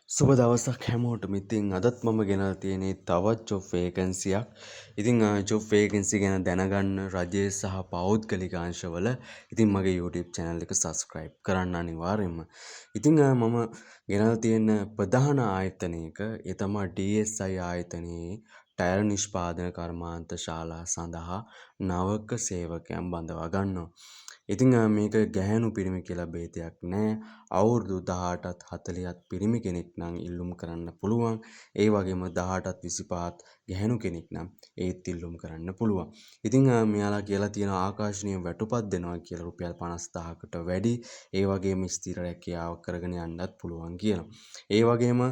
සුබ දවසක් හැමෝටම. ඉතින් අදත් මම ගෙනල්ලා තියෙන්නේ තවත් ජොබ් වේකන්සි එකක්. ඉතින් ජොබ් වේකන්සි ගැන දැනගන්න රජයේ සහ පෞද්ගලික අංශවල ඉතින් මගේ YouTube channel එක subscribe කරන්න අනිවාර්යෙන්ම. ඉතින් මම ගෙනල්ලා තියෙන ප්‍රධාන ආයතනයක ඒ තමයි DSI ආයතනයේ ටයර් නිෂ්පාදන කර්මාන්ත ශාලා සඳහා නවක සේවකයන් බඳවා ගන්නවා. ඉතින් මේක ගැහැණු පිරිමි කියලා ભેදයක් නැහැ. අවුරුදු 18ත් 40ත් පිරිමි කෙනෙක් නම් ඉල්ලුම් කරන්න පුළුවන්. ඒ වගේම 18ත් 25ත් ගැහැණු කෙනෙක් නම් ඒත් ඉල්ලුම් කරන්න පුළුවන්. ඉතින් මෙයාලා කියලා තියෙන ආකර්ෂණීය වැටුපක් දෙනවා කියලා රුපියල් 50000කට වැඩි. ඒ වගේම ස්ථිර රැකියාවක් කරගෙන යන්නත් පුළුවන් කියනවා. ඒ වගේම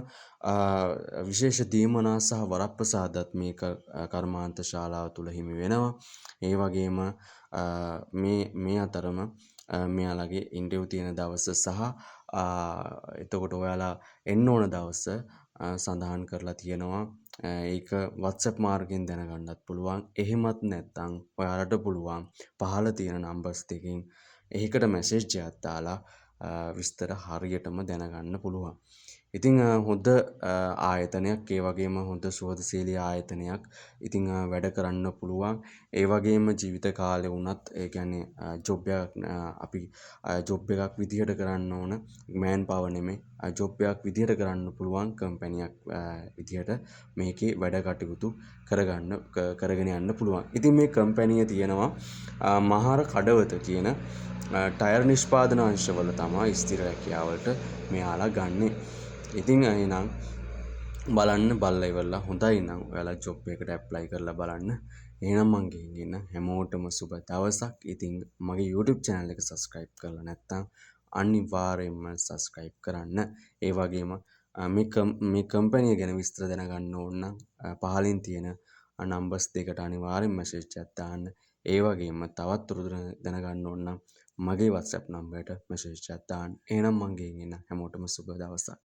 විශේෂ දීමනා සහ වරප්‍රසාදත් මේ කර්මාන්ත ශාලාව තුළ හිමි වෙනවා. ඒ වගේම මේ අතරම මෙයාලගේ ඉන්ටර්විව් තියෙන දවස සහ එතකොට ඔයාලා එන්න ඕන දවස සඳහන් කරලා තියෙනවා. ඒක WhatsApp මාර්ගයෙන් දැනගන්නත් පුළුවන්. එහෙමත් නැත්නම් ඔයාලට පුළුවන් පහළ තියෙන නම්බර්ස් දෙකෙන් ඒකට මැසේජ් එකක් දාලා විස්තර හරියටම දැනගන්න පුළුවන්. ඉතින් හොඳ ආයතනයක්, ඒ වගේම හොඳ සුහදශීලී ආයතනයක්. ඉතින් වැඩ කරන්න පුළුවන්. ඒ වගේම ජීවිත කාලේ වුණත් ඒ කියන්නේ ජොබ් එකක් අපි ජොබ් එකක් විදිහට කරන්න ඕන මෑන් පවර් නෙමෙයි. ජොබ් එකක් විදිහට කරන්න පුළුවන් කම්පැනියක් විදිහට මේකේ වැඩ කටයුතු කරගෙන යන්න පුළුවන්. ඉතින් මේ කම්පැනිය තියෙනවා මහාර කඩවත කියන ටයර් නිෂ්පාදන අංශවල තමයි ස්ථිර රැකියාවලට මෙයාලා ගන්නෙ. ඉතින් එහෙනම් බලන්න බලලා ඉවරලා හොඳයි නම් ඔයාලා ජොබ් එකකට ඇප්ලයි කරලා බලන්න. එහෙනම් මං ගිහින් හැමෝටම සුබ දවසක්. ඉතින් මගේ YouTube channel එක subscribe කරලා නැත්නම් අනිවාර්යයෙන්ම subscribe කරන්න. ඒ වගේම මේ කම්පැනි ගැන විස්තර දැනගන්න ඕන නම් පහලින් තියෙන නම්බර්ස් දෙකට අනිවාර්යෙන් මැසේජ් එකක් දාන්න. ඒ වගේම තවත් තොරතුරු දැනගන්න ඕන නම් මගේ WhatsApp නම්බරයට මැසේජ් එකක් දාන්න. එහෙනම් මං ගිහින් එන්න හැමෝටම සුබ දවසක්.